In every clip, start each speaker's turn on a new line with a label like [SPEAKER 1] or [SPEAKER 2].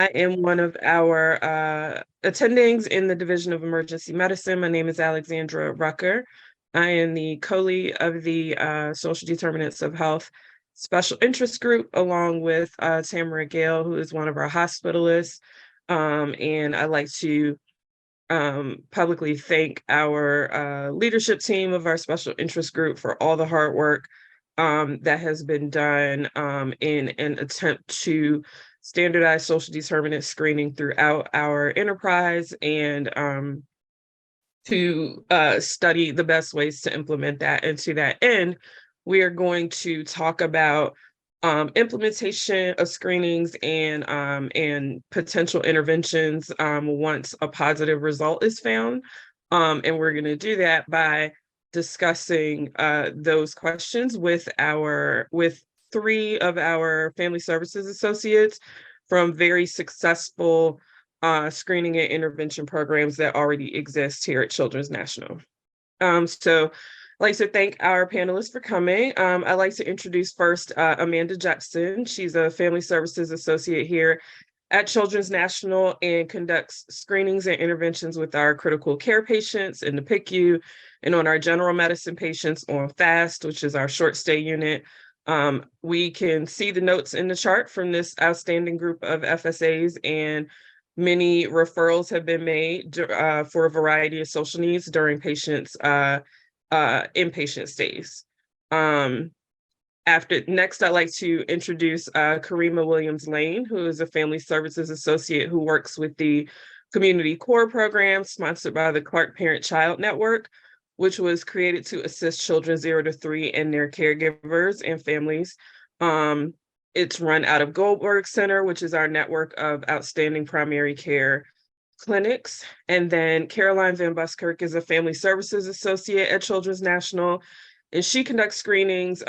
[SPEAKER 1] I am one of our attendings in the Division of Emergency Medicine. My name is Alexandra Rucker. I am the co-lead of the Social Determinants of Health Special Interest Group, along with Tamara Gayle, who is one of our hospitalists. And I'd like to publicly thank our leadership team of our Special Interest Group for all the hard work that has been done in an attempt to standardized social determinant screening throughout our enterprise and to study the best ways to implement that. And to that end, we are going to talk about implementation of screenings and potential interventions once a positive result is found. And we're going to do that by discussing those questions with three of our family services associates from very successful screening and intervention programs that already exist here at Children's National. So I'd like to thank our panelists for coming. I'd like to introduce first Amanda Jepson. She's a family services associate here at Children's National and conducts screenings and interventions with our critical care patients in the PICU and on our general medicine patients on FAST, which is our short stay unit. We can see the notes in the chart from this outstanding group of FSAs, and many referrals have been made for a variety of social needs during patients' inpatient stays. Next, I'd like to introduce Karima Williams-Lane, who is a family services associate who works with the Community Core program sponsored by the Clark Parent Child Network, which was created to assist children 0 to 3 and their caregivers and families. It's run out of Goldberg Center, which is our network of outstanding primary care clinics. And then Caroline Van Buskirk is a family services associate at Children's National, and she conducts screenings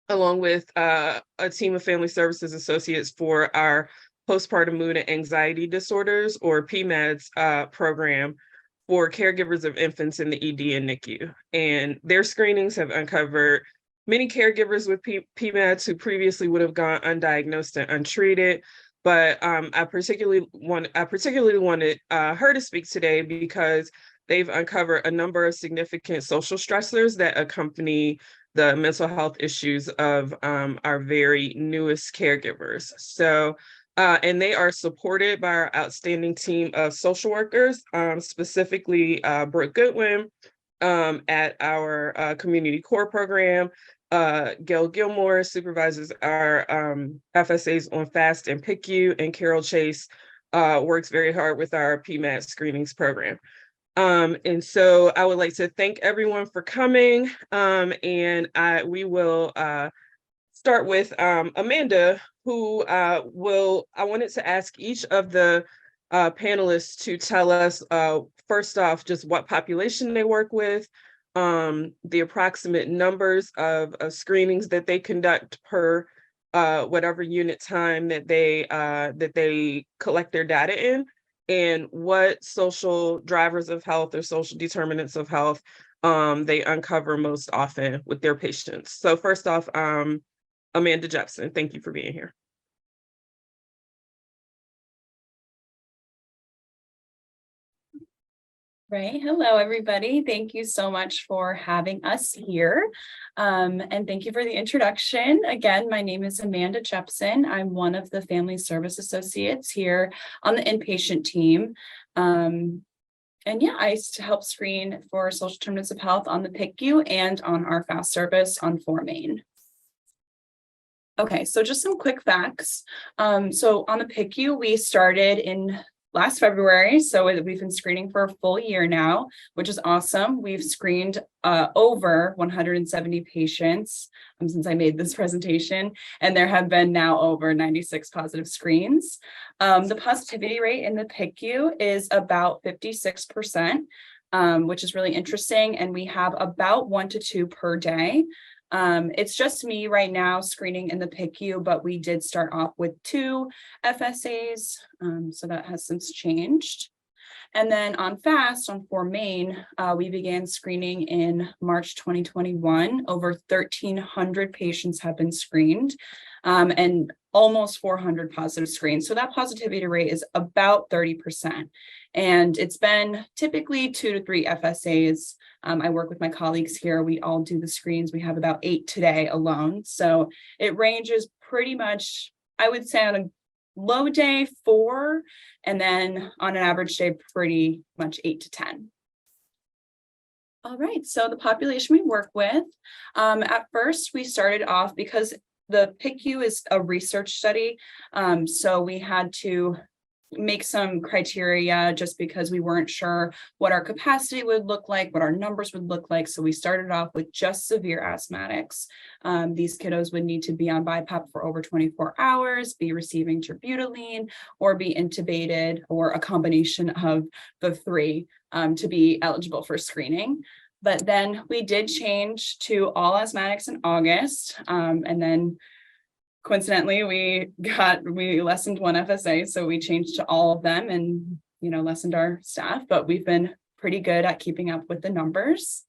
[SPEAKER 1] along with a team of family services associates for our postpartum mood and anxiety disorders, or PMADS program, for caregivers of infants in the ED and NICU. And their screenings have uncovered many caregivers with PMADS who previously would have gone undiagnosed and untreated. But I particularly wanted her to speak today because they've uncovered a number of significant social stressors that accompany the mental health issues of our very newest caregivers. So and they are supported by our outstanding team of social workers, specifically Brooke Goodwin at our Community Core program. Gayle Gilmore supervises our FSAs on FAST and PICU, and Carol Chase works very hard with our PMAD screenings program. And so I would like to thank everyone for coming, and we will start with Amanda, who I wanted to ask each of the panelists to tell us, first off, just what population they work with, the approximate numbers of screenings that they conduct per whatever unit time that they collect their data in, and what social drivers of health or social determinants of health they uncover most often with their patients. So first off, Amanda Jepson, thank you for being here.
[SPEAKER 2] Right. Hello, everybody. Thank you so much for having us here. And thank you for the introduction. Again, my name is Amanda Jepson. I'm one of the family service associates here on the inpatient team. And yeah, I help screen for social determinants of health on the PICU and on our FAST service on 4 Main. Okay, so just some quick facts. So on the PICU, we started in last February, so we've been screening for a full year now, which is awesome. We've screened over 170 patients since I made this presentation, and there have been now over 96 positive screens. The positivity rate in the PICU is about 56%, which is really interesting, and we have about 1 to 2 per day. It's just me right now screening in the PICU, but we did start off with 2 FSAs, so that has since changed. And then on FAST, on 4 Main, we began screening in March 2021. Over 1,300 patients have been screened, and almost 400 positive screens. So that positivity rate is about 30%. And it's been typically 2 to 3 FSAs. I work with my colleagues here. We all do the screens. We have about 8 today alone. So it ranges pretty much, I would say on a low day, 4, and then on an average day, pretty much 8 to 10. All right, so the population we work with, at first we started off because the PICU is a research study. So we had to make some criteria just because we weren't sure what our capacity would look like, what our numbers would look like. So we started off with just severe asthmatics. These kiddos would need to be on BiPAP for over 24 hours, be receiving terbutaline, or be intubated, or a combination of the 3 to be eligible for screening. But then we did change to all asthmatics in August. And then coincidentally, we lessened 1 FSA, so we changed to all of them and, lessened our staff, but we've been pretty good at keeping up with the numbers.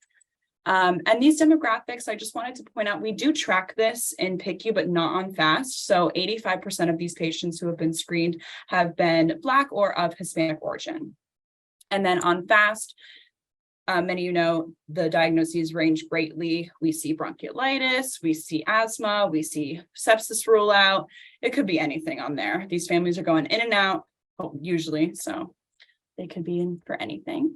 [SPEAKER 2] And these demographics, I just wanted to point out, we do track this in PICU, but not on FAST. So 85% of these patients who have been screened have been Black or of Hispanic origin. And then on FAST, many the diagnoses range greatly. We see bronchiolitis, we see asthma, we see sepsis rule out. It could be anything on there. These families are going in and out, usually, so they could be in for anything.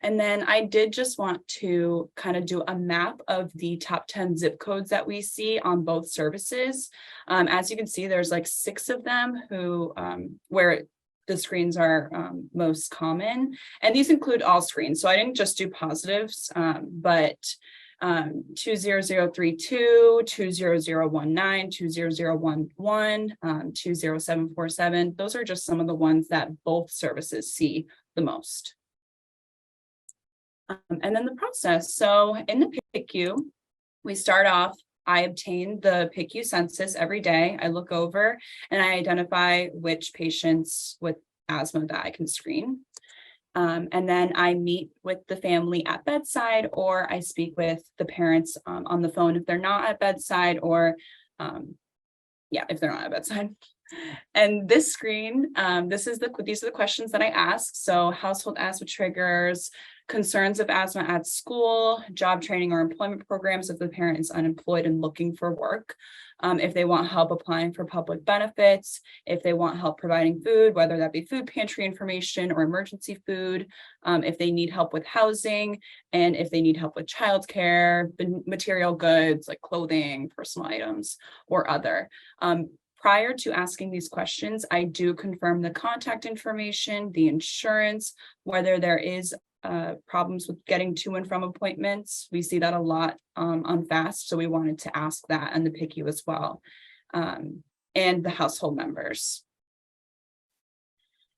[SPEAKER 2] And then I did just want to kind of do a map of the top 10 zip codes that we see on both services. As you can see, there's like 6 of them who where the screens are most common, and these include all screens. So I didn't just do positives, but 20032, 20019, 20011, 20747. Those are just some of the ones that both services see the most. And then the process. So in the PICU, we start off, I obtain the PICU census every day. I look over and I identify which patients with asthma that I can screen. And then I meet with the family at bedside, or I speak with the parents on the phone if they're not at bedside, or if they're not at bedside. And this screen, these are the questions that I ask. So household asthma triggers, concerns of asthma at school, job training or employment programs if the parent is unemployed and looking for work, if they want help applying for public benefits, if they want help providing food, whether that be food pantry information or emergency food, if they need help with housing, and if they need help with childcare, material goods like clothing, personal items, or other. Prior to asking these questions, I do confirm the contact information, the insurance, whether there is problems with getting to and from appointments. We see that a lot on FAST, so we wanted to ask that on the PICU as well, and the household members.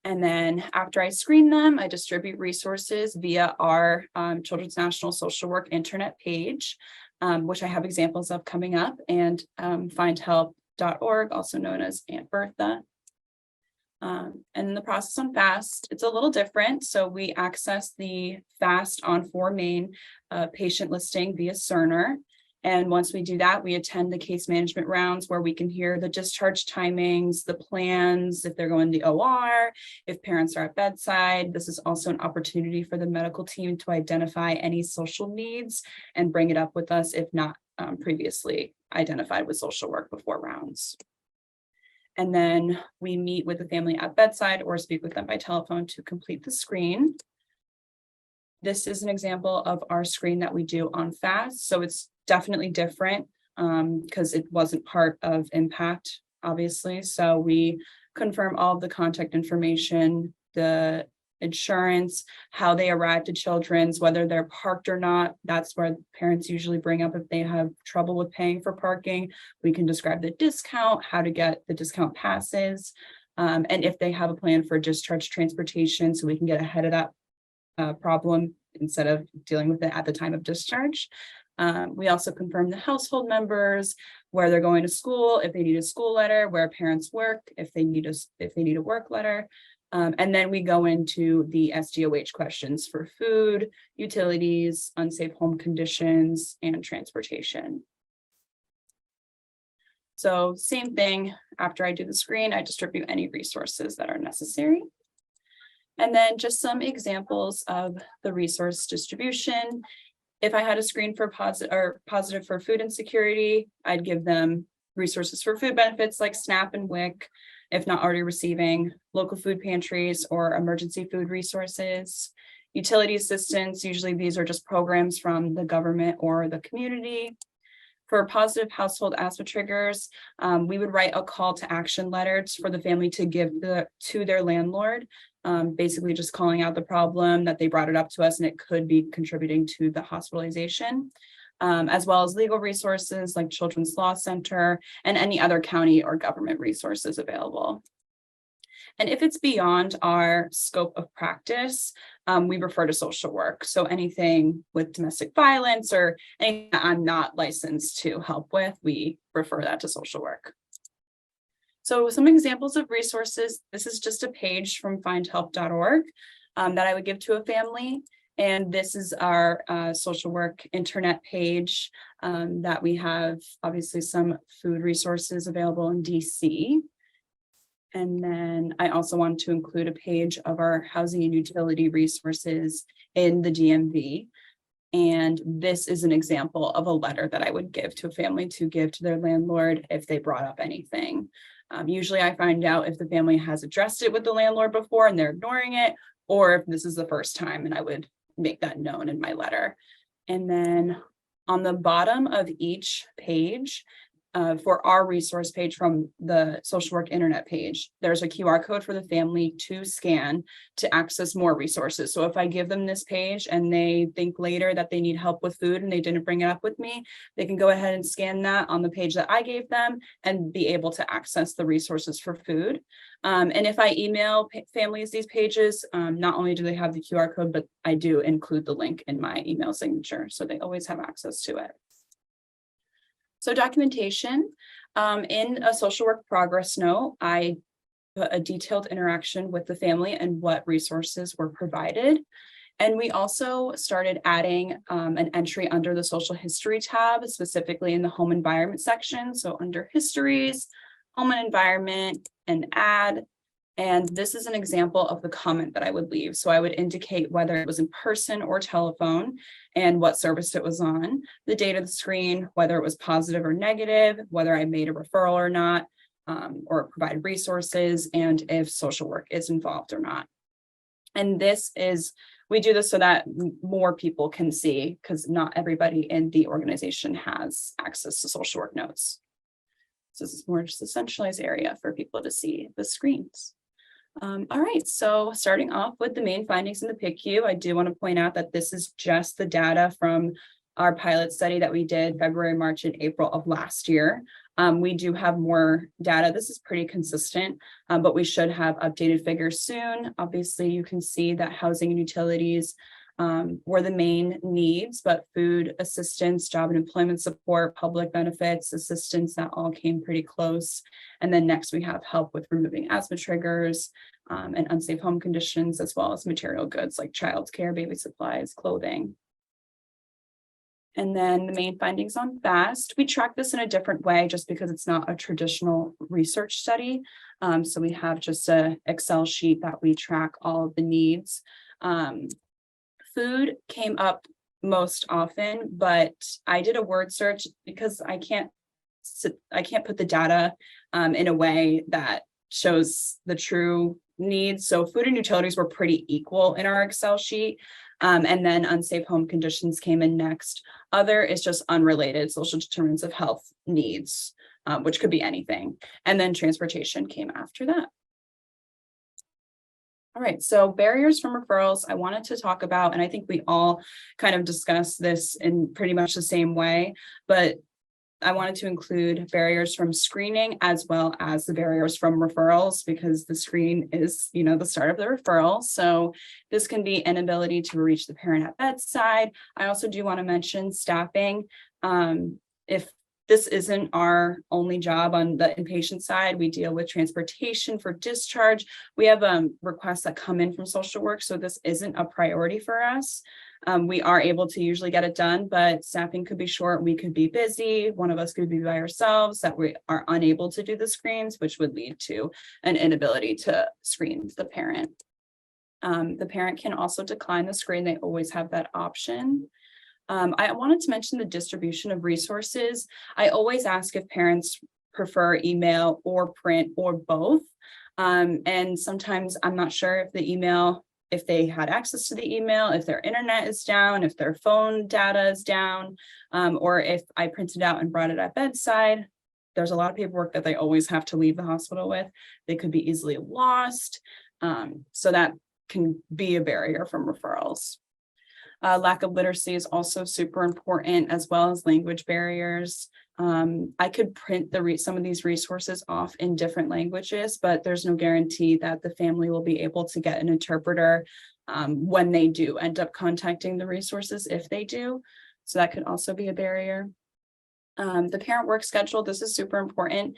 [SPEAKER 2] And then after I screen them, I distribute resources via our Children's National Social Work internet page, which I have examples of coming up, and findhelp.org, also known as Aunt Bertha. And the process on FAST, it's a little different. So we access the FAST on 4 main patient listing via Cerner. And once we do that, we attend the case management rounds where we can hear the discharge timings, the plans, if they're going to the OR, if parents are at bedside. This is also an opportunity for the medical team to identify any social needs and bring it up with us if not previously identified with social work before rounds. And then we meet with the family at bedside or speak with them by telephone to complete the screen. This is an example of our screen that we do on FAST. So it's definitely different because it wasn't part of Impact, obviously. So we confirm all of the contact information, the insurance, how they arrive to Children's, whether they're parked or not. That's where parents usually bring up if they have trouble with paying for parking. We can describe the discount, how to get the discount passes, and if they have a plan for discharge transportation, so we can get ahead of that problem instead of dealing with it at the time of discharge. We also confirm the household members, where they're going to school, if they need a school letter, where parents work, if they need a work letter. And then we go into the SDOH questions for food, utilities, unsafe home conditions, and transportation. So same thing, after I do the screen, I distribute any resources that are necessary. And then just some examples of the resource distribution. If I had a screen for positive for food insecurity, I'd give them resources for food benefits like SNAP and WIC, if not already receiving, local food pantries or emergency food resources, utility assistance. Usually these are just programs from the government or the community. For positive household asthma triggers, we would write a call to action letters for the family to give to their landlord, basically just calling out the problem, that they brought it up to us and it could be contributing to the hospitalization, as well as legal resources like Children's Law Center and any other county or government resources available. And if it's beyond our scope of practice, we refer to social work. So anything with domestic violence or anything that I'm not licensed to help with, we refer that to social work. So some examples of resources. This is just a page from findhelp.org that I would give to a family. And this is our social work internet page that we have obviously some food resources available in DC. And then I also want to include a page of our housing and utility resources in the DMV. And this is an example of a letter that I would give to a family to give to their landlord if they brought up anything. Usually I find out if the family has addressed it with the landlord before and they're ignoring it, or if this is the first time, and I would make that known in my letter. And then on the bottom of each page, for our resource page from the social work internet page, there's a QR code for the family to scan to access more resources. So if I give them this page and they think later that they need help with food and they didn't bring it up with me, they can go ahead and scan that on the page that I gave them and be able to access the resources for food. And if I email families these pages, not only do they have the QR code, but I do include the link in my email signature, so they always have access to it. So documentation, in a social work progress note, I put a detailed interaction with the family and what resources were provided. And we also started adding an entry under the social history tab, specifically in the home environment section. So under histories, home and environment, and add. And this is an example of the comment that I would leave. So I would indicate whether it was in person or telephone and what service it was on, the date of the screen, whether it was positive or negative, whether I made a referral or not, or provided resources, and if social work is involved or not. And we do this so that more people can see, because not everybody in the organization has access to social work notes. So this is more just a centralized area for people to see the screens. All right, so starting off with the main findings in the PICU, I do want to point out that this is just the data from our pilot study that we did February, March, and April of last year. We do have more data. This is pretty consistent, but we should have updated figures soon. Obviously, you can see that housing and utilities were the main needs, but food assistance, job and employment support, public benefits, assistance, that all came pretty close. And then next we have help with removing asthma triggers and unsafe home conditions, as well as material goods like childcare, baby supplies, clothing. And then the main findings on FAST, we track this in a different way just because it's not a traditional research study. So we have just an Excel sheet that we track all of the needs. Food came up most often, but I did a word search because I can't put the data in a way that shows the true needs. So food and utilities were pretty equal in our Excel sheet. And then unsafe home conditions came in next. Other is just unrelated social determinants of health needs, which could be anything. And then transportation came after that. All right, so barriers from referrals, I wanted to talk about, and I think we all kind of discussed this in pretty much the same way, but I wanted to include barriers from screening as well as the barriers from referrals, because the screen is, the start of the referral. So this can be inability to reach the parent at bedside. I also do want to mention staffing. If This isn't our only job on the inpatient side. We deal with transportation for discharge. We have requests that come in from social work, so this isn't a priority for us. We are able to usually get it done, but staffing could be short. We could be busy. One of us could be by ourselves, that we are unable to do the screens, which would lead to an inability to screen the parent. The parent can also decline the screen. They always have that option. I wanted to mention the distribution of resources. I always ask if parents prefer email or print or both. And sometimes I'm not sure if the email, if they had access to the email, if their internet is down, if their phone data is down, or if I printed out and brought it at bedside. There's a lot of paperwork that they always have to leave the hospital with. They could be easily lost. So that can be a barrier from referrals. Lack of literacy is also super important, as well as language barriers. I could print some of these resources off in different languages, but there's no guarantee that the family will be able to get an interpreter when they do end up contacting the resources, if they do. So that could also be a barrier. The parent work schedule, this is super important.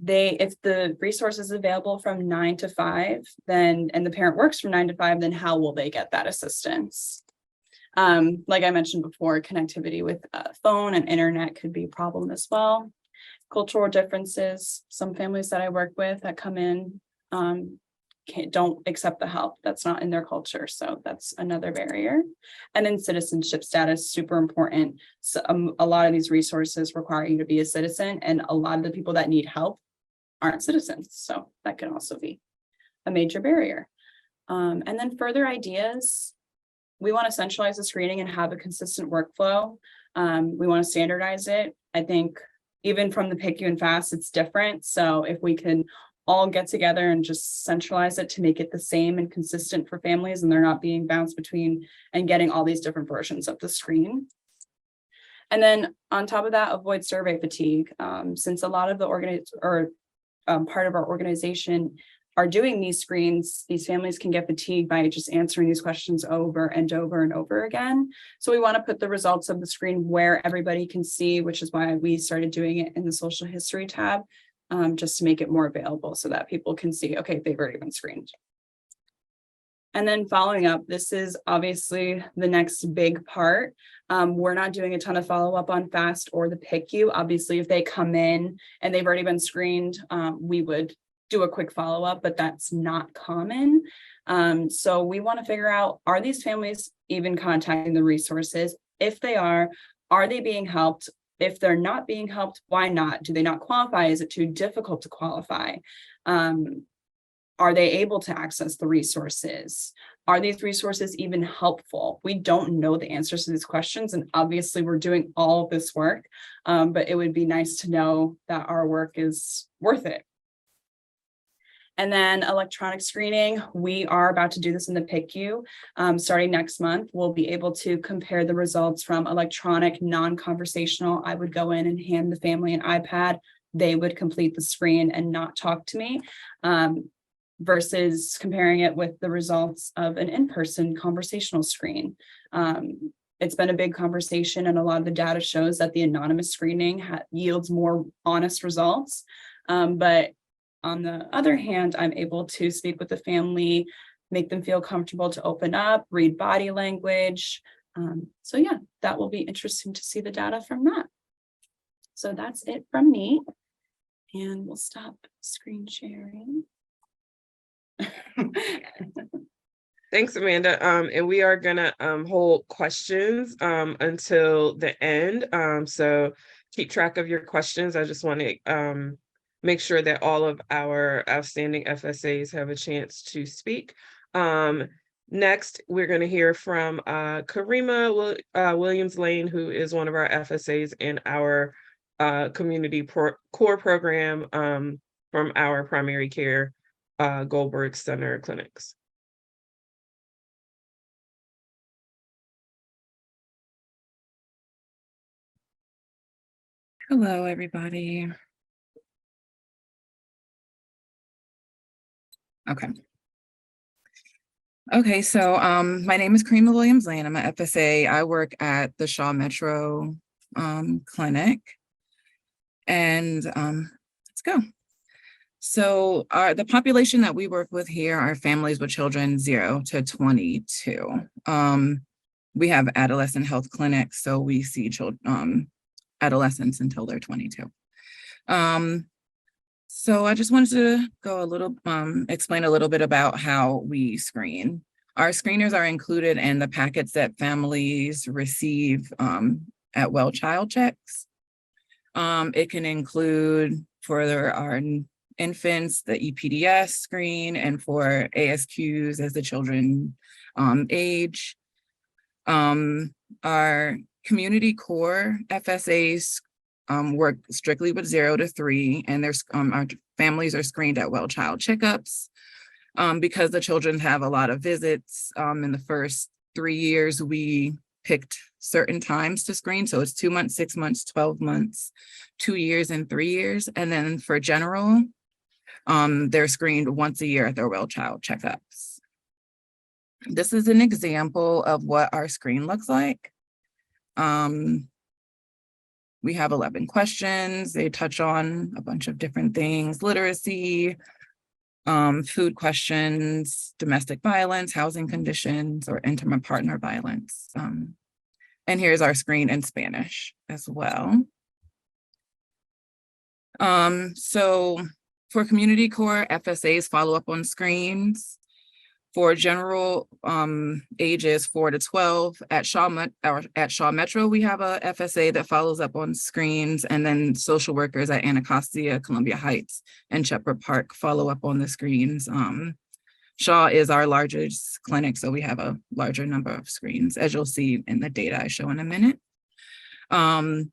[SPEAKER 2] If the resource is available from 9 to 5, and the parent works from 9 to 5, then how will they get that assistance? Like I mentioned before, connectivity with phone and internet could be a problem as well. Cultural differences. Some families that I work with that come in don't accept the help. That's not in their culture. So that's another barrier. And then citizenship status, super important. So a lot of these resources require you to be a citizen, and a lot of the people that need help aren't citizens. So that can also be a major barrier. And then further ideas. We want to centralize the screening and have a consistent workflow. We want to standardize it. I think even from the PICU and FAST, it's different. So if we can all get together and just centralize it to make it the same and consistent for families, and they're not being bounced between and getting all these different versions of the screen. And then on top of that, avoid survey fatigue. Since a lot of the part of our organization are doing these screens, these families can get fatigued by just answering these questions over and over and over again. So we want to put the results of the screen where everybody can see, which is why we started doing it in the social history tab, just to make it more available so that people can see, okay, they've already been screened. And then following up, this is obviously the next big part. We're not doing a ton of follow-up on FAST or the PICU. Obviously, if they come in and they've already been screened, we would do a quick follow-up, but that's not common. So we want to figure out, are these families even contacting the resources? If they are they being helped? If they're not being helped, why not? Do they not qualify? Is it too difficult to qualify? Are they able to access the resources? Are these resources even helpful? We don't know the answers to these questions, and obviously we're doing all of this work, but it would be nice to know that our work is worth it. And then electronic screening, we are about to do this in the PICU. Starting next month, we'll be able to compare the results from electronic, non-conversational. I would go in and hand the family an iPad. They would complete the screen and not talk to me, versus comparing it with the results of an in-person conversational screen. It's been a big conversation, and a lot of the data shows that the anonymous screening yields more honest results. But on the other hand, I'm able to speak with the family, make them feel comfortable to open up, read body language. So yeah, that will be interesting to see the data from that. So that's it from me. And we'll stop screen sharing.
[SPEAKER 1] Thanks, Amanda. And we are gonna hold questions until the end. So keep track of your questions. I just want to make sure that all of our outstanding FSAs have a chance to speak. Next, we're going to hear from Karima Williams Lane, who is one of our FSAs in our community core program from our primary care Goldberg Center clinics.
[SPEAKER 3] Hello, everybody. Okay, so my name is Karima Williams Lane. I'm an FSA. I work at the Shaw Metro Clinic. And let's go. So the population that we work with here are families with children 0 to 22. We have adolescent health clinics, so we see children, adolescents until they're 22. So I just wanted to go explain a little bit about how we screen. Our screeners are included in the packets that families receive at well child checks. It can include for our infants, the EPDS screen, and for ASQs as the children age. Our community core FSAs work strictly with 0 to 3, and there's our families are screened at well child checkups. Because the children have a lot of visits in the first 3 years, we picked certain times to screen. So it's 2 months, 6 months, 12 months, 2 years, and 3 years. And then for general, they're screened once a year at their well child checkups. This is an example of what our screen looks like. We have 11 questions. They touch on a bunch of different things: literacy, food questions, domestic violence, housing conditions, or intimate partner violence. And here's our screen in Spanish as well. So for community core, FSAs follow up on screens. For general ages 4 to 12, at Shaw Metro, we have a FSA that follows up on screens, and then social workers at Anacostia, Columbia Heights, and Shepherd Park follow up on the screens. Shaw is our largest clinic, so we have a larger number of screens, as you'll see in the data I show in a minute. And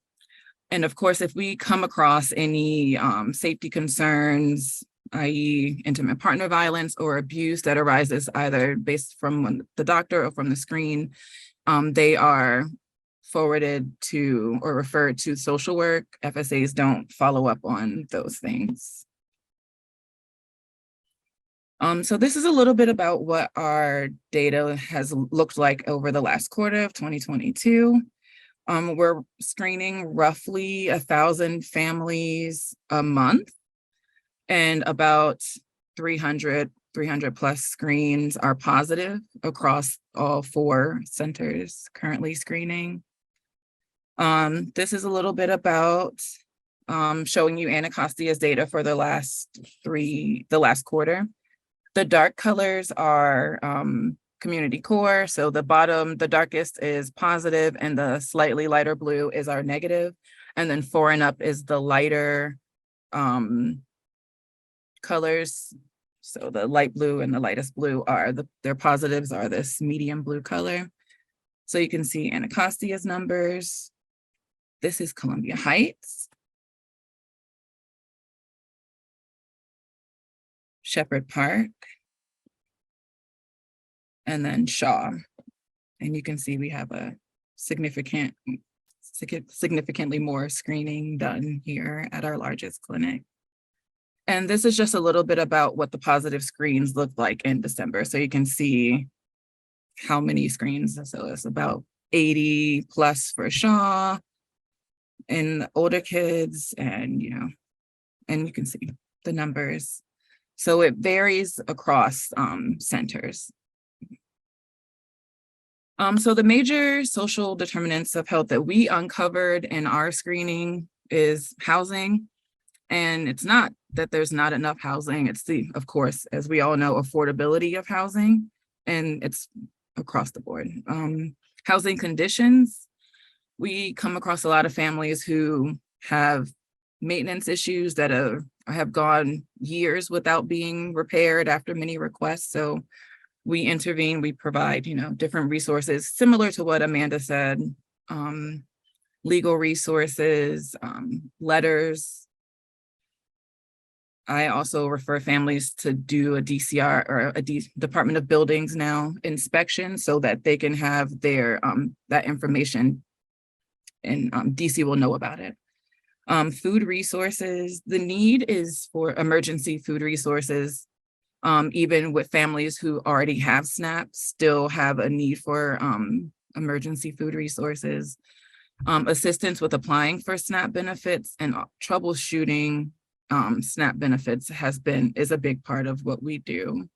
[SPEAKER 3] of course, if we come across any safety concerns, i.e. intimate partner violence or abuse that arises either based from the doctor or from the screen, they are forwarded to or referred to social work. FSAs don't follow up on those things. So this is a little bit about what our data has looked like over the last quarter of 2022. We're screening roughly 1,000 families a month, and about 300 plus screens are positive across all 4 centers currently screening. This is a little bit about showing you Anacostia's data for the last quarter. The dark colors are community core. So the bottom, the darkest is positive, and the slightly lighter blue is our negative. And then 4 and up is the lighter colors. So the light blue and the lightest blue are their positives are this medium blue color. So you can see Anacostia's numbers. This is Columbia Heights, Shepherd Park, and then Shaw. And you can see we have a significantly more screening done here at our largest clinic. And this is just a little bit about what the positive screens look like in December. So you can see how many screens. So it's about 80 plus for Shaw and older kids, and and you can see the numbers. So it varies across centers. So the major social determinants of health that we uncovered in our screening is housing. And it's not that there's not enough housing. It's of course, as we all know, affordability of housing, and it's across the board. Housing conditions, we come across a lot of families who have maintenance issues that have gone years without being repaired after many requests. So we intervene, we provide, different resources, similar to what Amanda said, legal resources, letters. I also refer families to do a DCR or a Department of Buildings now inspection so that they can have their that information, and DC will know about it. Food resources, the need is for emergency food resources. Even with families who already have SNAP, still have a need for emergency food resources. Assistance with applying for SNAP benefits and troubleshooting SNAP benefits is a big part of what we do.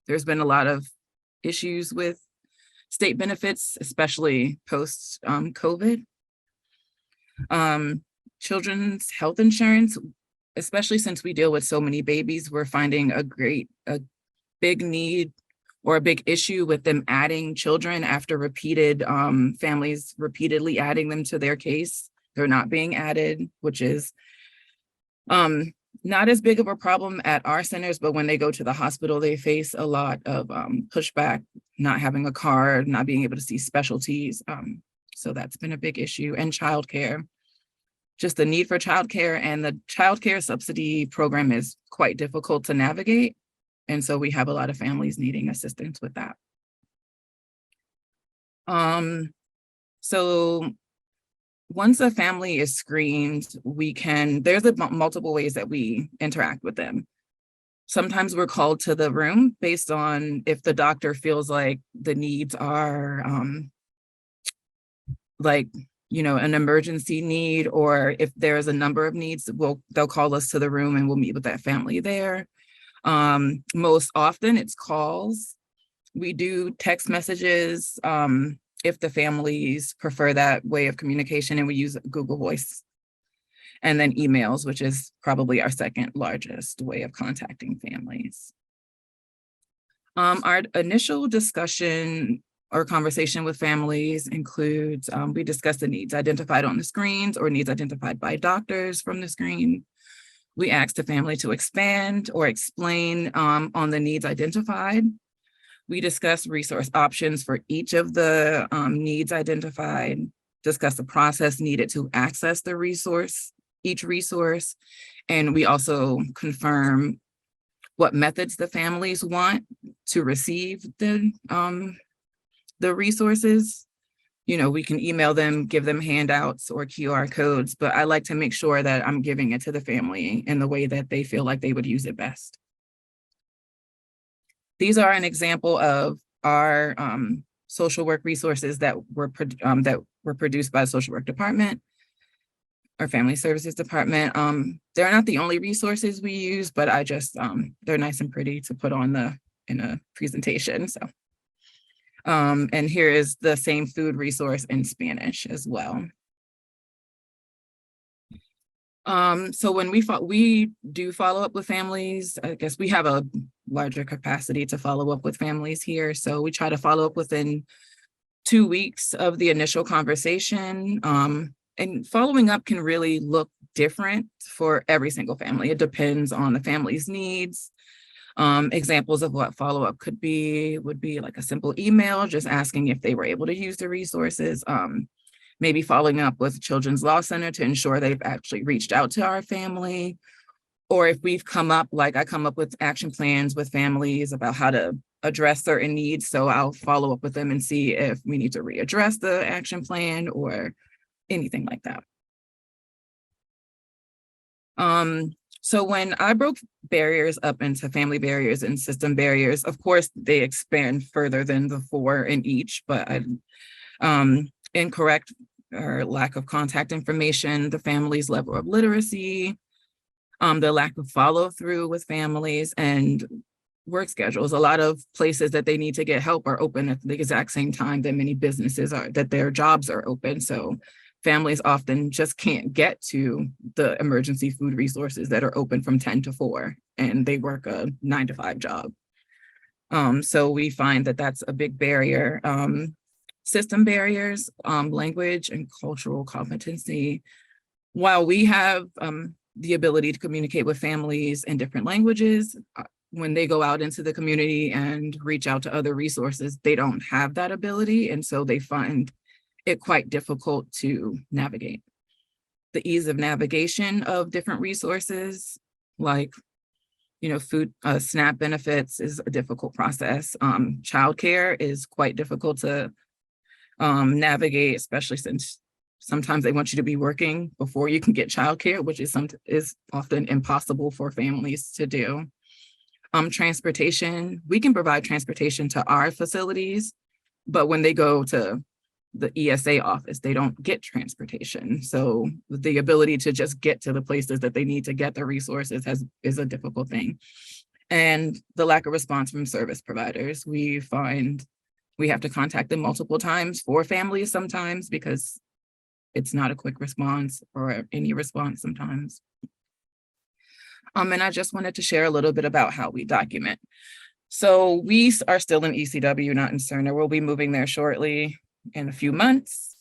[SPEAKER 3] There's been a lot of issues with state benefits, especially post COVID. Children's health insurance, especially since we deal with so many babies, we're finding a big need or a big issue with them adding children after families repeatedly adding them to their case. They're not being added, which is not as big of a problem at our centers, but when they go to the hospital, they face a lot of pushback, not having a card, not being able to see specialties. So that's been a big issue. And childcare, just the need for childcare, and the childcare subsidy program is quite difficult to navigate. And so we have a lot of families needing assistance with that. So once a family is screened, there's multiple ways that we interact with them. Sometimes we're called to the room based on if the doctor feels like the needs are an emergency need, or if there's a number of needs, they'll call us to the room and we'll meet with that family there. Most often it's calls. We do text messages if the families prefer that way of communication, and we use Google Voice. And then emails, which is probably our second largest way of contacting families. Our initial discussion or conversation with families includes, we discuss the needs identified on the screens or needs identified by doctors from the screen. We ask the family to expand or explain on the needs identified. We discuss resource options for each of the needs identified, discuss the process needed to access each resource, and we also confirm what methods the families want to receive the resources. We can email them, give them handouts or QR codes, but I like to make sure that I'm giving it to the family in the way that they feel like they would use it best. These are an example of our social work resources that were produced by the social work department or family services department. They're not the only resources we use, but they're nice and pretty to put on in a presentation. So, and here is the same food resource in Spanish as well. So when we do follow up with families, I guess we have a larger capacity to follow up with families here. So we try to follow up within 2 weeks of the initial conversation. And following up can really look different for every single family. It depends on the family's needs. Examples of what follow-up would be like a simple email, just asking if they were able to use the resources. Maybe following up with Children's Law Center to ensure they've actually reached out to our family. Or if we've I come up with action plans with families about how to address certain needs. So I'll follow up with them and see if we need to readdress the action plan or anything like that. So when I broke barriers up into family barriers and system barriers, of course, they expand further than the 4 in each, but incorrect or lack of contact information, the family's level of literacy, the lack of follow through with families, and work schedules. A lot of places that they need to get help are open at the exact same time that many businesses are, that their jobs are open. So families often just can't get to the emergency food resources that are open from 10 to 4, and they work a 9 to 5 job. So we find that that's a big barrier. System barriers, language and cultural competency. While we have the ability to communicate with families in different languages, when they go out into the community and reach out to other resources, they don't have that ability. And so they find it quite difficult to navigate. The ease of navigation of different resources, like, food, SNAP benefits is a difficult process. Childcare is quite difficult to navigate, especially since sometimes they want you to be working before you can get childcare, which is often impossible for families to do. Transportation, we can provide transportation to our facilities, but when they go to the ESA office. They don't get transportation. So the ability to just get to the places that they need to get the resources is a difficult thing. And the lack of response from service providers. We find we have to contact them multiple times for families sometimes because it's not a quick response or any response sometimes. And I just wanted to share a little bit about how we document. So we are still in ECW, not in Cerner. We'll be moving there shortly in a few months.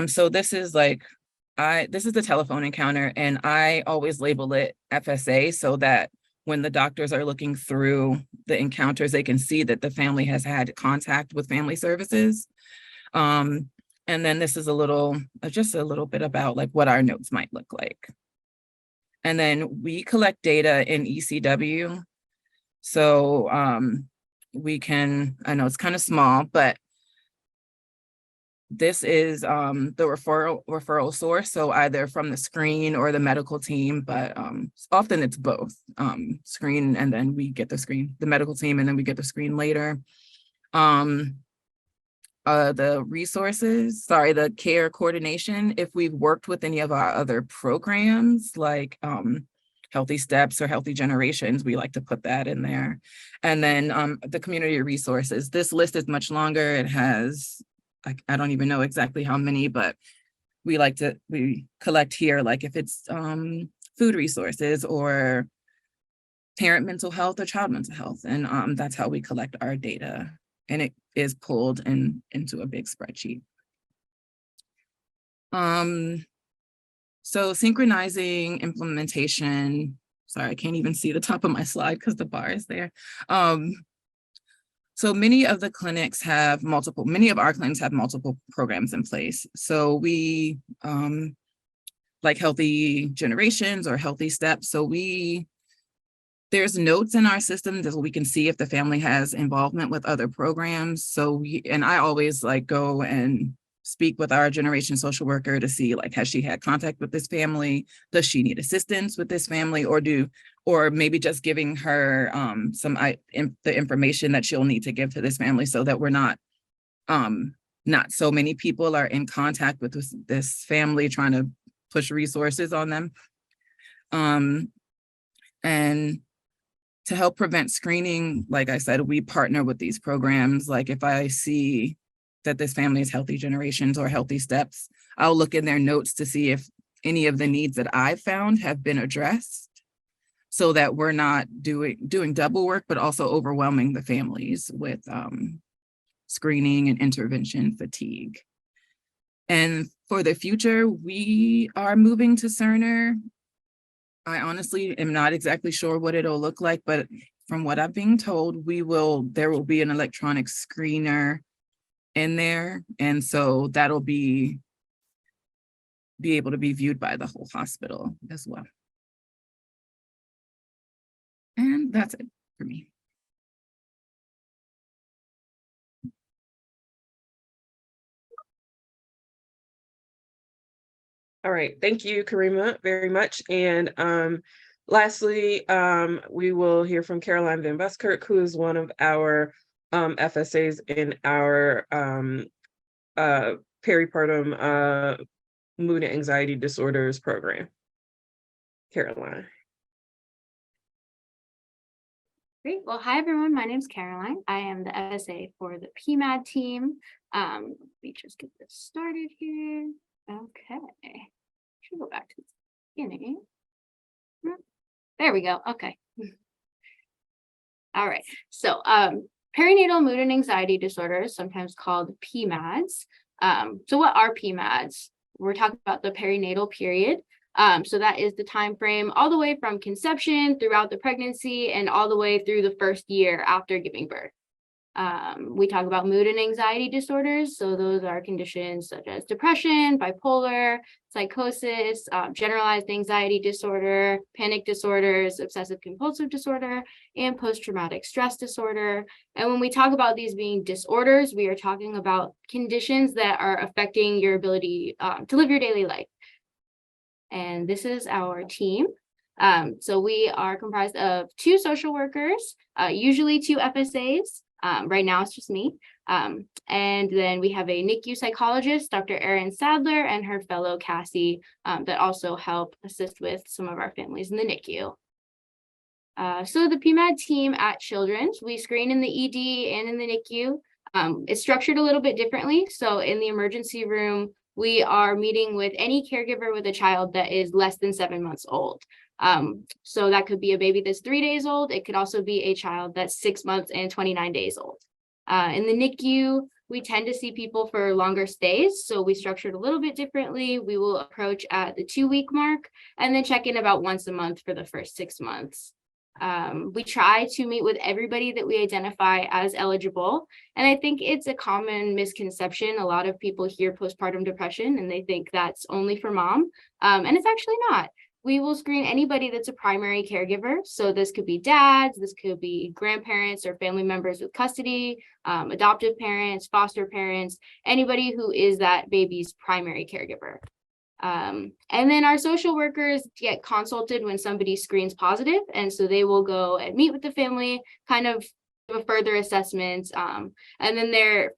[SPEAKER 3] So this is the telephone encounter, and I always label it FSA so that when the doctors are looking through the encounters, they can see that the family has had contact with family services. And then this is just a little bit about like what our notes might look like. And then we collect data in ECW. So we can, I know it's kind of small, but this is the referral source. So either from the screen or the medical team, but often it's both screen, and then we get the medical team, and then we get the screen later. The resources, the care coordination, if we've worked with any of our other programs like Healthy Steps or Healthy Generations, we like to put that in there. And then the community resources. This list is much longer. It has, I don't even know exactly how many, but we collect here, like if it's food resources or parent mental health or child mental health. And that's how we collect our data. And it is pulled into a big spreadsheet. So synchronizing implementation, sorry, I can't even see the top of my slide because the bar is there. So many of our clinics have multiple programs in place. So we, like Healthy Generations or Healthy Steps. So there's notes in our system that we can see if the family has involvement with other programs. So I always go and speak with our generation social worker to see has she had contact with this family? Does she need assistance with this family, or maybe just giving her the information that she'll need to give to this family, so that we're not so many people are in contact with this family trying to push resources on them. And to help prevent screening, like I said, we partner with these programs. Like if I see that this family is Healthy Generations or Healthy Steps, I'll look in their notes to see if any of the needs that I've found have been addressed, so that we're not doing double work, but also overwhelming the families with screening and intervention fatigue. And for the future, we are moving to Cerner. I honestly am not exactly sure what it'll look like, but from what I'm being told, there will be an electronic screener in there. And so that'll be able to be viewed by the whole hospital as well. And that's it for me.
[SPEAKER 1] All right, thank you, Karima, very much. And lastly, we will hear from Caroline Van Buskirk, who is one of our FSAs in our peripartum mood and anxiety disorders program. Caroline.
[SPEAKER 4] Great. Well, hi, everyone. My name is Caroline. I am the FSA for the PMAD team. Let me just get this started here. Okay. Should go back to the beginning. There we go. Okay. All right. So perinatal mood and anxiety disorders, sometimes called PMADs. So what are PMADs? We're talking about the perinatal period. So that is the time frame all the way from conception throughout the pregnancy and all the way through the first year after giving birth. We talk about mood and anxiety disorders. So those are conditions such as depression, bipolar, psychosis, generalized anxiety disorder, panic disorders, obsessive compulsive disorder, and post-traumatic stress disorder. And when we talk about these being disorders, we are talking about conditions that are affecting your ability to live your daily life. And this is our team. So we are comprised of 2 social workers, usually 2 FSAs, Right now, it's just me. And then we have a NICU psychologist, Dr. Erin Sadler, and her fellow Cassie, that also help assist with some of our families in the NICU. So the PMAD team at Children's, we screen in the ED and in the NICU. It's structured a little bit differently. So in the emergency room, we are meeting with any caregiver with a child that is less than 7 months old. So that could be a baby that's 3 days old. It could also be a child that's 6 months and 29 days old. In the NICU, we tend to see people for longer stays. So we structured a little bit differently. We will approach at the 2-week mark and then check in about once a month for the first 6 months. We try to meet with everybody that we identify as eligible. And I think it's a common misconception. A lot of people hear postpartum depression and they think that's only for mom. And it's actually not. We will screen anybody that's a primary caregiver. So this could be dads, this could be grandparents or family members with custody, adoptive parents, foster parents, anybody who is that baby's primary caregiver. And then our social workers get consulted when somebody screens positive. And so they will go and meet with the family, kind of do a further assessment. And then there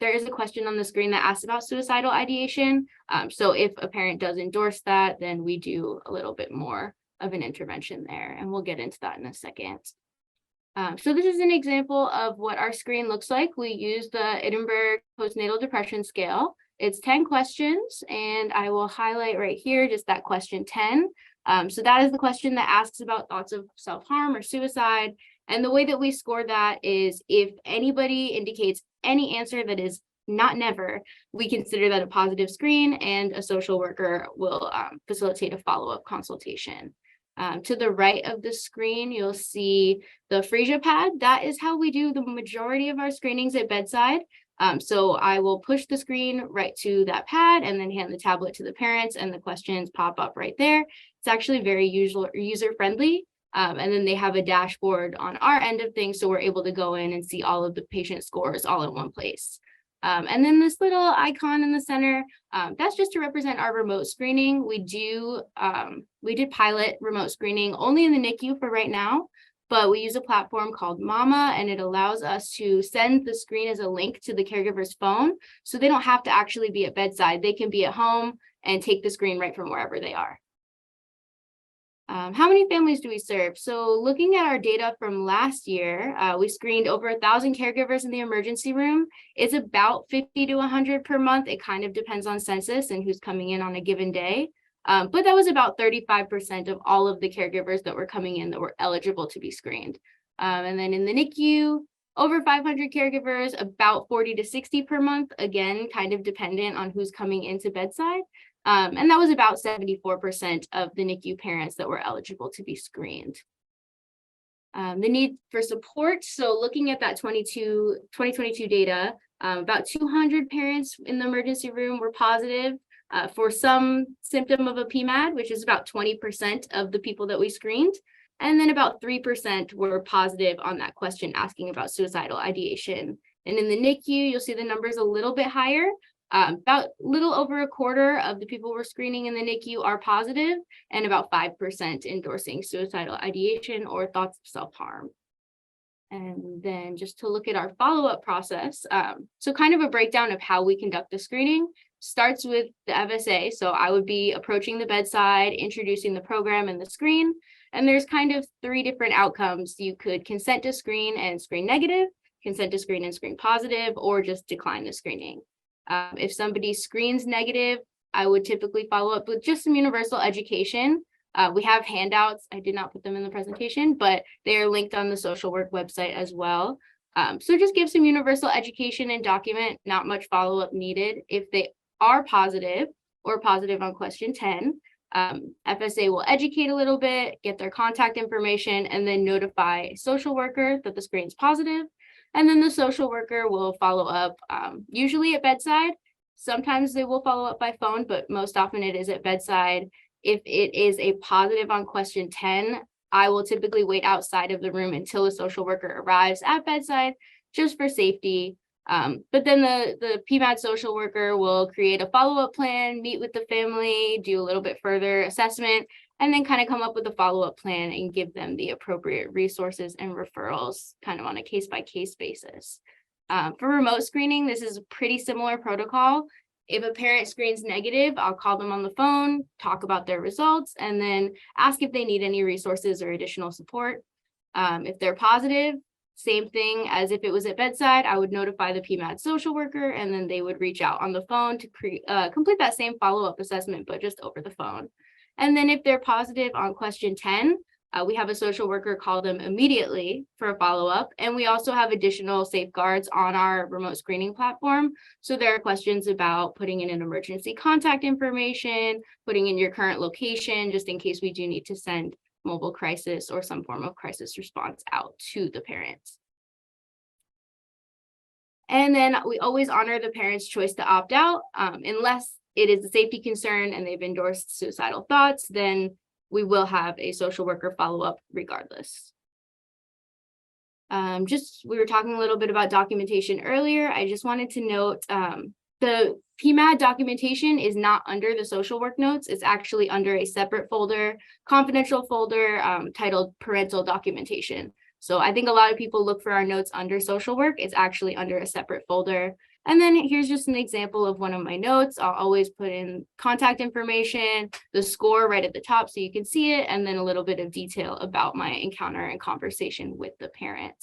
[SPEAKER 4] is a question on the screen that asks about suicidal ideation. So if a parent does endorse that, then we do a little bit more of an intervention there. And we'll get into that in a second. So this is an example of what our screen looks like. We use the Edinburgh Postnatal Depression Scale. It's 10 questions, and I will highlight right here just that question 10. So that is the question that asks about thoughts of self-harm or suicide. And the way that we score that is if anybody indicates any answer that is not never, we consider that a positive screen, and a social worker will facilitate a follow-up consultation. To the right of the screen, you'll see the Freesia pad. That is how we do the majority of our screenings at bedside. So I will push the screen right to that pad and then hand the tablet to the parents, and the questions pop up right there. It's actually very user-friendly. And then they have a dashboard on our end of things, so we're able to go in and see all of the patient scores all in one place. And then this little icon in the center, that's just to represent our remote screening. We did pilot remote screening only in the NICU for right now, but we use a platform called Mama, and it allows us to send the screen as a link to the caregiver's phone. So they don't have to actually be at bedside. They can be at home and take the screen right from wherever they are. How many families do we serve? So looking at our data from last year, we screened over 1,000 caregivers in the emergency room. It's about 50 to 100 per month. It kind of depends on census and who's coming in on a given day. But that was about 35% of all of the caregivers that were coming in that were eligible to be screened. And then in the NICU, over 500 caregivers, about 40 to 60 per month, again, kind of dependent on who's coming into bedside. And that was about 74% of the NICU parents that were eligible to be screened. The need for support. So looking at that 2022 data, about 200 parents in the emergency room were positive for some symptom of a PMAD, which is about 20% of the people that we screened. And then about 3% were positive on that question asking about suicidal ideation. And in the NICU, you'll see the numbers a little bit higher. About a little over a quarter of the people we're screening in the NICU are positive, and about 5% endorsing suicidal ideation or thoughts of self-harm. And then just to look at our follow-up process, so kind of a breakdown of how we conduct the screening starts with the FSA. So I would be approaching the bedside, introducing the program and the screen, and there's kind of 3 different outcomes. You could consent to screen and screen negative, consent to screen and screen positive, or just decline the screening. If somebody screens negative, I would typically follow up with just some universal education. We have handouts. I did not put them in the presentation, but they are linked on the social work website as well. So just give some universal education and document, not much follow-up needed. If they are positive or positive on question 10, FSA will educate a little bit, get their contact information, and then notify a social worker that the screen is positive. And then the social worker will follow up, usually at bedside. Sometimes they will follow up by phone, but most often it is at bedside. If it is a positive on question 10, I will typically wait outside of the room until a social worker arrives at bedside, just for safety. But then the PMAD social worker will create a follow-up plan, meet with the family, do a little bit further assessment, and then kind of come up with a follow-up plan and give them the appropriate resources and referrals kind of on a case-by-case basis. For remote screening, this is a pretty similar protocol. If a parent screens negative, I'll call them on the phone, talk about their results, and then ask if they need any resources or additional support. If they're positive, same thing as if it was at bedside, I would notify the PMAD social worker, and then they would reach out on the phone to complete that same follow-up assessment, but just over the phone. And then if they're positive on question 10, we have a social worker call them immediately for a follow-up. And we also have additional safeguards on our remote screening platform. So there are questions about putting in an emergency contact information, putting in your current location, just in case we do need to send mobile crisis or some form of crisis response out to the parents. And then we always honor the parent's choice to opt out, unless it is a safety concern and they've endorsed suicidal thoughts, then we will have a social worker follow up regardless. We were talking a little bit about documentation earlier. I just wanted to note the PMAD documentation is not under the social work notes. It's actually under a separate folder, confidential folder titled parental documentation. So I think a lot of people look for our notes under social work. It's actually under a separate folder. And then here's just an example of one of my notes. I'll always put in contact information, the score right at the top so you can see it, and then a little bit of detail about my encounter and conversation with the parent.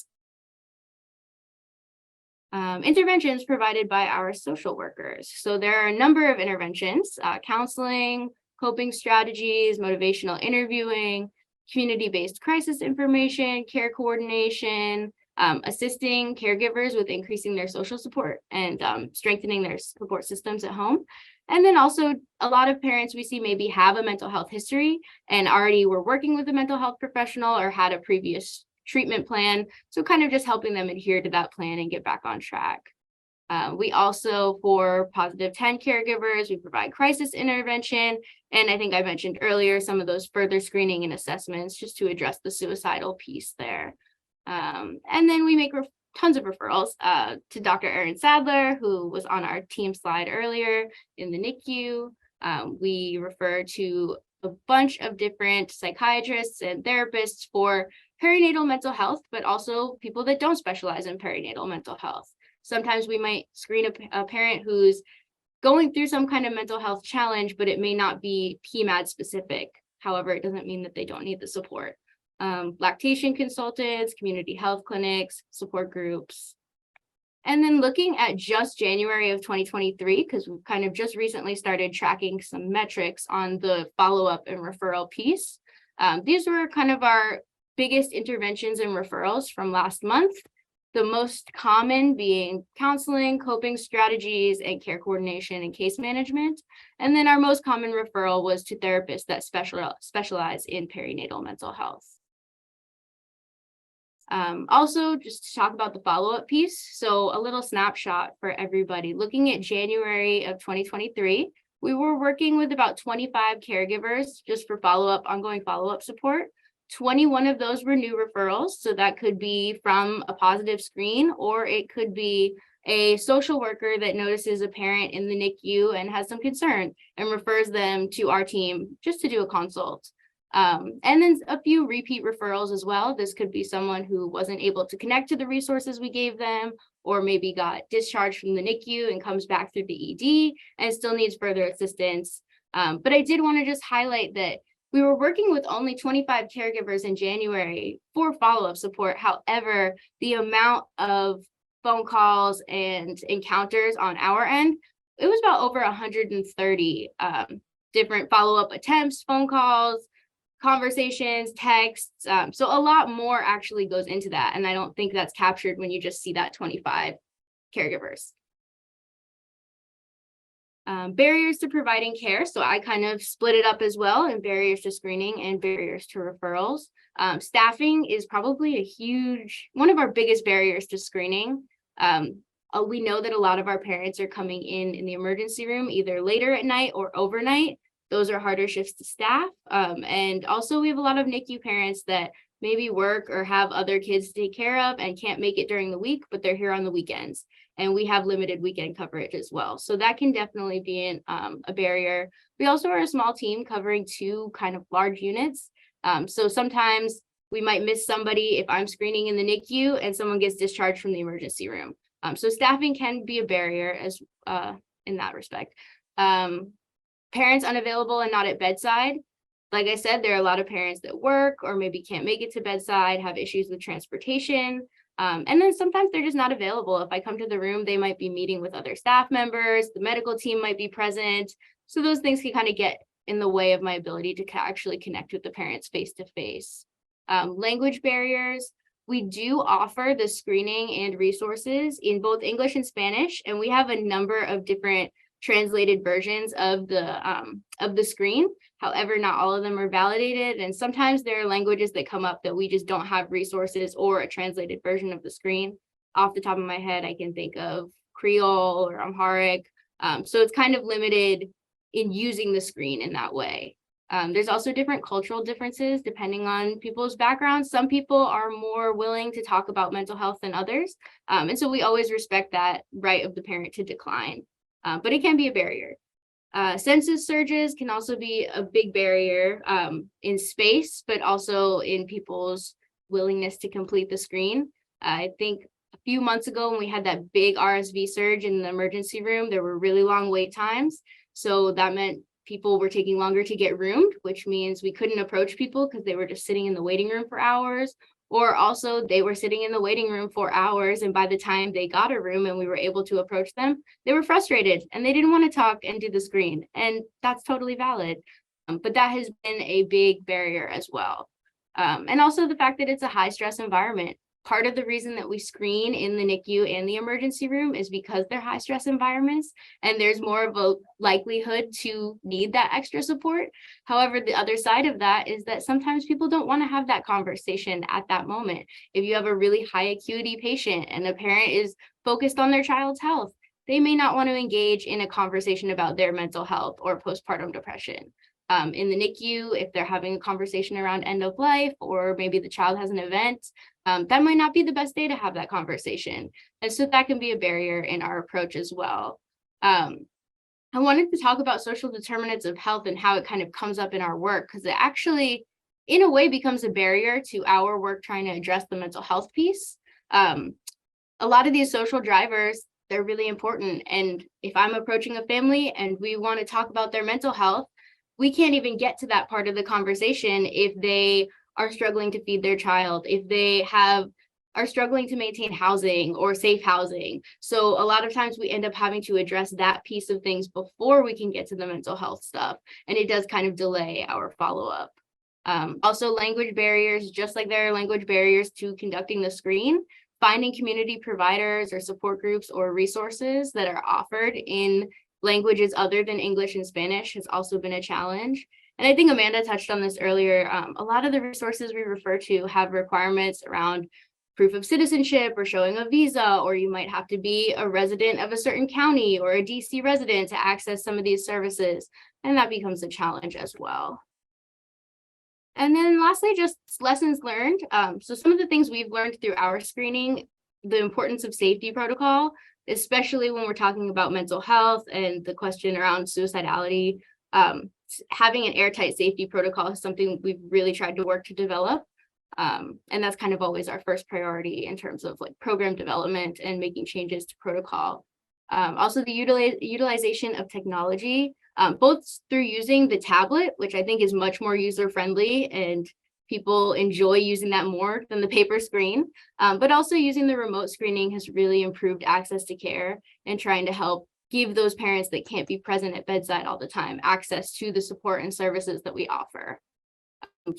[SPEAKER 4] Interventions provided by our social workers. So there are a number of interventions, counseling, coping strategies, motivational interviewing, community-based crisis information, care coordination, assisting caregivers with increasing their social support and strengthening their support systems at home. And then also a lot of parents we see maybe have a mental health history and already were working with a mental health professional or had a previous treatment plan. So kind of just helping them adhere to that plan and get back on track. We also, for positive 10 caregivers, we provide crisis intervention. And I think I mentioned earlier, some of those further screening and assessments just to address the suicidal piece there. And then we make tons of referrals to Dr. Erin Sadler, who was on our team slide earlier in the NICU. We refer to a bunch of different psychiatrists and therapists for perinatal mental health, but also people that don't specialize in perinatal mental health. Sometimes we might screen a parent who's going through some kind of mental health challenge, but it may not be PMAD specific. However, it doesn't mean that they don't need the support. Lactation consultants, community health clinics, support groups. And then looking at just January of 2023, because we've kind of just recently started tracking some metrics on the follow-up and referral piece. These were kind of our biggest interventions and referrals from last month. The most common being counseling, coping strategies, and care coordination and case management. And then our most common referral was to therapists that specialize in perinatal mental health. Also, just to talk about the follow-up piece. So a little snapshot for everybody. Looking at January of 2023, we were working with about 25 caregivers just for ongoing follow-up support. 21 of those were new referrals. So that could be from a positive screen, or it could be a social worker that notices a parent in the NICU and has some concern and refers them to our team just to do a consult. And then a few repeat referrals as well. This could be someone who wasn't able to connect to the resources we gave them, or maybe got discharged from the NICU and comes back through the ED and still needs further assistance. But I did want to just highlight that we were working with only 25 caregivers in January for follow-up support. However, the amount of phone calls and encounters on our end, it was about over 130 different follow-up attempts, phone calls, conversations, texts. So a lot more actually goes into that. And I don't think that's captured when you just see that 25 caregivers. Barriers to providing care. So I kind of split it up as well in barriers to screening and barriers to referrals. Staffing is probably one of our biggest barriers to screening. We know that a lot of our parents are coming in the emergency room either later at night or overnight. Those are harder shifts to staff. And also we have a lot of NICU parents that maybe work or have other kids to take care of and can't make it during the week, but they're here on the weekends. And we have limited weekend coverage as well. So that can definitely be a barrier. We also are a small team covering 2 kind of large units. So sometimes we might miss somebody if I'm screening in the NICU and someone gets discharged from the emergency room. So staffing can be a barrier as in that respect. Parents unavailable and not at bedside. Like I said, there are a lot of parents that work or maybe can't make it to bedside, have issues with transportation. And then sometimes they're just not available. If I come to the room, they might be meeting with other staff members, the medical team might be present. So those things can kind of get in the way of my ability to actually connect with the parents face to face. Language barriers. We do offer the screening and resources in both English and Spanish, and we have a number of different translated versions of the screen. However, not all of them are validated, and sometimes there are languages that come up that we just don't have resources or a translated version of the screen. Off the top of my head, I can think of Creole or Amharic. So it's kind of limited in using the screen in that way. There's also different cultural differences depending on people's backgrounds. Some people are more willing to talk about mental health than others. And so we always respect that right of the parent to decline, but it can be a barrier. Census surges can also be a big barrier in space, but also in people's willingness to complete the screen. I think a few months ago when we had that big RSV surge in the emergency room, there were really long wait times. So that meant people were taking longer to get roomed, which means we couldn't approach people because they were just sitting in the waiting room for hours, or also they were sitting in the waiting room for hours. And by the time they got a room and we were able to approach them, they were frustrated and they didn't want to talk and do the screen. And that's totally valid. But that has been a big barrier as well. And also the fact that it's a high stress environment. Part of the reason that we screen in the NICU and the emergency room is because they're high stress environments and there's more of a likelihood to need that extra support. However, the other side of that is that sometimes people don't want to have that conversation at that moment. If you have a really high acuity patient and the parent is focused on their child's health, they may not want to engage in a conversation about their mental health or postpartum depression. In the NICU, if they're having a conversation around end of life, or maybe the child has an event, that might not be the best day to have that conversation. And so that can be a barrier in our approach as well. I wanted to talk about social determinants of health and how it kind of comes up in our work, because it actually, in a way, becomes a barrier to our work trying to address the mental health piece. A lot of these social drivers, they're really important. And if I'm approaching a family and we want to talk about their mental health, we can't even get to that part of the conversation if they are struggling to feed their child, if they are struggling to maintain housing or safe housing. So a lot of times we end up having to address that piece of things before we can get to the mental health stuff. And it does kind of delay our follow-up. Also language barriers, just like there are language barriers to conducting the screen, finding community providers or support groups or resources that are offered in languages other than English and Spanish has also been a challenge. And I think Amanda touched on this earlier. A lot of the resources we refer to have requirements around proof of citizenship or showing a visa, or you might have to be a resident of a certain county or a DC resident to access some of these services. And that becomes a challenge as well. And then lastly, just lessons learned. So some of the things we've learned through our screening, the importance of safety protocol, especially when we're talking about mental health and the question around suicidality. Having an airtight safety protocol is something we've really tried to work to develop. And that's kind of always our first priority in terms of like program development and making changes to protocol. Also the utilization of technology, both through using the tablet, which I think is much more user-friendly and people enjoy using that more than the paper screen, but also using the remote screening has really improved access to care and trying to help give those parents that can't be present at bedside all the time access to the support and services that we offer.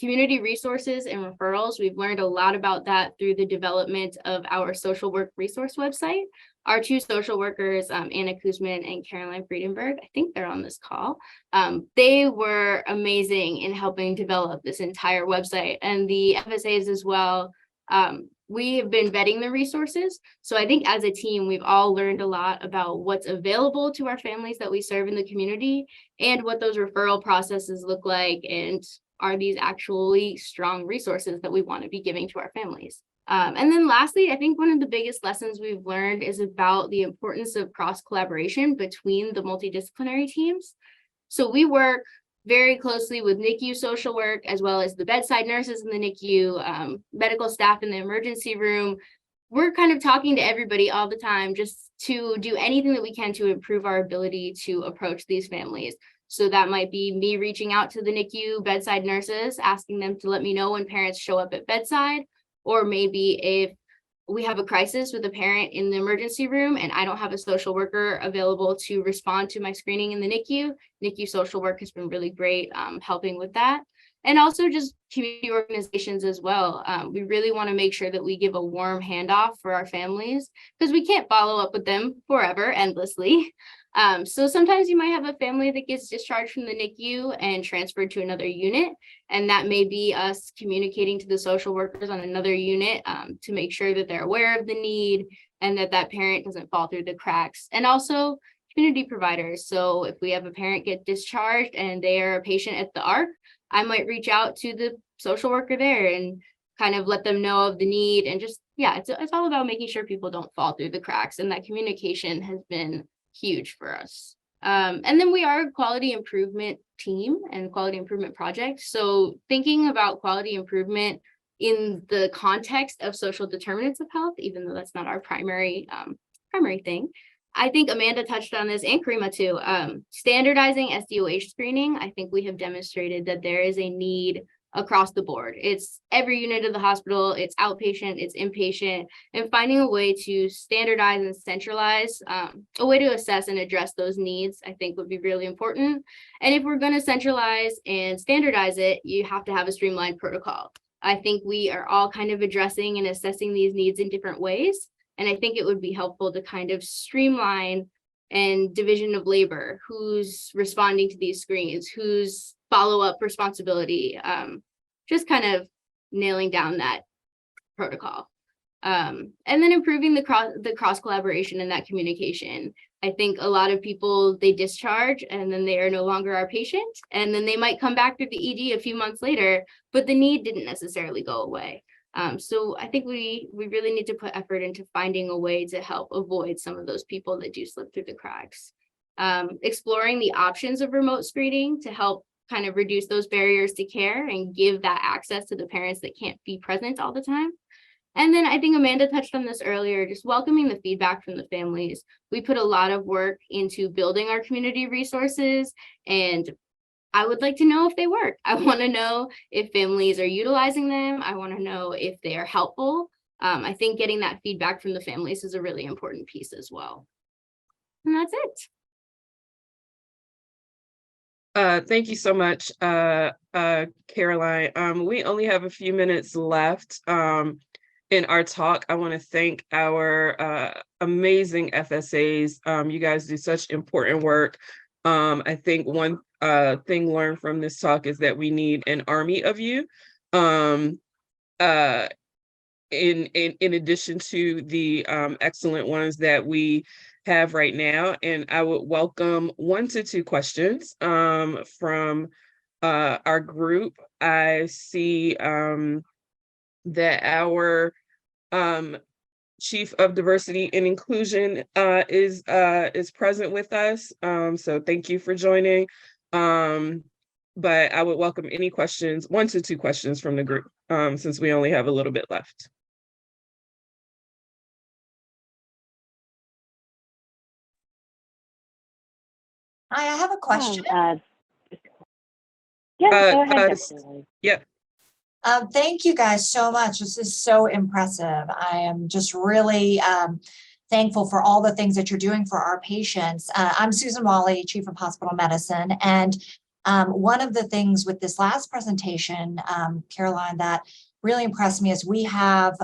[SPEAKER 4] Community resources and referrals, we've learned a lot about that through the development of our social work resource website. Our 2 social workers, Anna Kuzman and Caroline Friedenberg, I think they're on this call. They were amazing in helping develop this entire website, and the FSAs as well. We have been vetting the resources. So I think as a team, we've all learned a lot about what's available to our families that we serve in the community and what those referral processes look like, and are these actually strong resources that we want to be giving to our families. And then lastly, I think one of the biggest lessons we've learned is about the importance of cross collaboration between the multidisciplinary teams. So we work very closely with NICU social work, as well as the bedside nurses in the NICU, medical staff in the emergency room. We're kind of talking to everybody all the time just to do anything that we can to improve our ability to approach these families. So that might be me reaching out to the NICU bedside nurses, asking them to let me know when parents show up at bedside, or maybe if we have a crisis with a parent in the emergency room and I don't have a social worker available to respond to my screening in the NICU. NICU social work has been really great helping with that. And also just community organizations as well. We really want to make sure that we give a warm handoff for our families, because we can't follow up with them forever, endlessly. So sometimes you might have a family that gets discharged from the NICU and transferred to another unit. And that may be us communicating to the social workers on another unit to make sure that they're aware of the need and that that parent doesn't fall through the cracks. And also community providers. So if we have a parent get discharged and they are a patient at the ARC, I might reach out to the social worker there and kind of let them know of the need. And just, yeah, it's all about making sure people don't fall through the cracks. And that communication has been huge for us. And then we are a quality improvement team and quality improvement project. So thinking about quality improvement in the context of social determinants of health, even though that's not our primary thing. I think Amanda touched on this, and Karima too. Standardizing SDOH screening, I think we have demonstrated that there is a need across the board. It's every unit of the hospital, it's outpatient, it's inpatient, and finding a way to standardize and centralize, a way to assess and address those needs, I think would be really important. And if we're going to centralize and standardize it, you have to have a streamlined protocol. I think we are all kind of addressing and assessing these needs in different ways. And I think it would be helpful to kind of streamline and division of labor, who's responding to these screens, who's follow-up responsibility, just kind of nailing down that protocol. And then improving the cross collaboration and that communication. I think a lot of people, they discharge and then they are no longer our patient, and then they might come back through the ED a few months later, but the need didn't necessarily go away. So I think we really need to put effort into finding a way to help avoid some of those people that do slip through the cracks. Exploring the options of remote screening to help kind of reduce those barriers to care and give that access to the parents that can't be present all the time. And then I think Amanda touched on this earlier, just welcoming the feedback from the families. We put a lot of work into building our community resources, and I would like to know if they work. I want to know if families are utilizing them. I want to know if they are helpful. I think getting that feedback from the families is a really important piece as well. And that's it.
[SPEAKER 1] Thank you so much, Caroline. We only have a few minutes left in our talk. I want to thank our amazing FSAs. You guys do such important work. I think one thing learned from this talk is that we need an army of you, in addition to the excellent ones that we have right now. And I would welcome 1 to 2 questions from our group. I see that our Chief of Diversity and Inclusion is present with us. So thank you for joining. But I would welcome any questions, 1 to 2 questions from the group, since we only have a little bit left.
[SPEAKER 5] Hi, I have a question.
[SPEAKER 6] Yeah, go ahead. Definitely.
[SPEAKER 1] Yep.
[SPEAKER 5] Thank you guys so much. This is so impressive. I am just really thankful for all the things that you're doing for our patients. I'm Susan Wally, Chief of Hospital Medicine. And one of the things with this last presentation, Caroline, that really impressed me is we have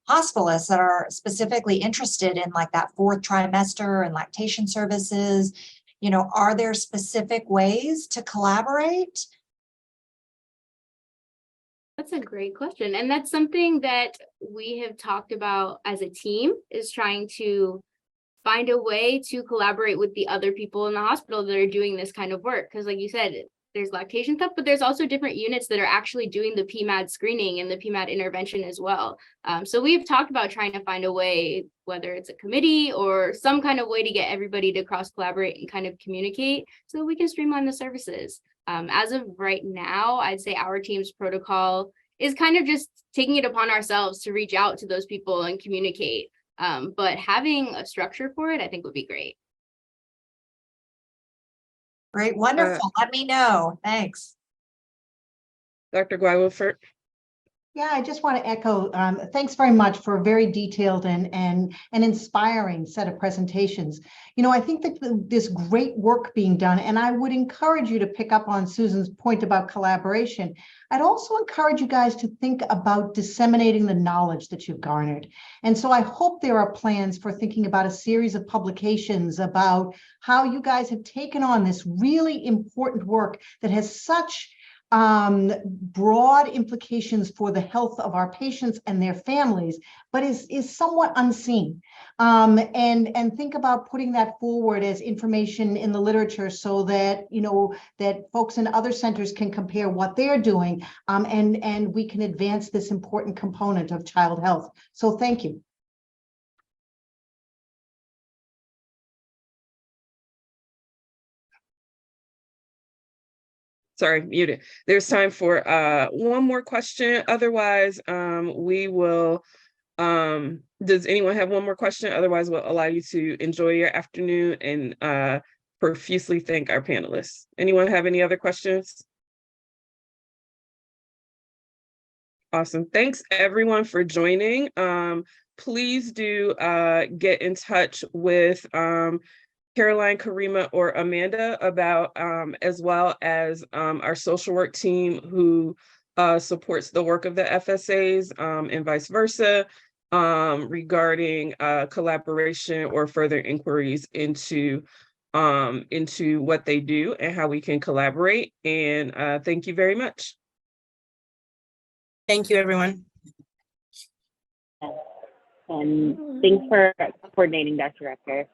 [SPEAKER 5] hospitalists that are specifically interested in like that 4th trimester and lactation services. You know, are there specific ways to collaborate?
[SPEAKER 4] That's a great question. And that's something that we have talked about as a team, is trying to find a way to collaborate with the other people in the hospital that are doing this kind of work. Because like you said, there's lactation stuff, but there's also different units that are actually doing the PMAD screening and the PMAD intervention as well. So we've talked about trying to find a way, whether it's a committee or some kind of way to get everybody to cross collaborate and kind of communicate so that we can streamline the services. As of right now, I'd say our team's protocol is kind of just taking it upon ourselves to reach out to those people and communicate. But having a structure for it, I think would be great.
[SPEAKER 5] Great, wonderful. Let me know. Thanks.
[SPEAKER 1] Dr. Guy-Wilford.
[SPEAKER 6] Yeah, I just want to echo, thanks very much for a very detailed and inspiring set of presentations. You know, I think that this great work being done, and I would encourage you to pick up on Susan's point about collaboration. I'd also encourage you guys to think about disseminating the knowledge that you've garnered. And so I hope there are plans for thinking about a series of publications about how you guys have taken on this really important work that has such broad implications for the health of our patients and their families, but is somewhat unseen. And think about putting that forward as information in the literature so that, you know, that folks in other centers can compare what they're doing, and we can advance this important component of child health. So thank you.
[SPEAKER 1] Sorry, muted. There's time for one more question. Otherwise, we will, does anyone have one more question? Otherwise, we'll allow you to enjoy your afternoon and profusely thank our panelists. Anyone have any other questions? Awesome. Thanks everyone for joining. Please do get in touch with Caroline, Karima, or Amanda about, as well as our social work team who supports the work of the FSAs, and vice versa, regarding collaboration or further inquiries into what they do and how we can collaborate. And thank you very much.
[SPEAKER 7] Thank you, everyone.
[SPEAKER 8] And thanks for coordinating, Dr. Rector.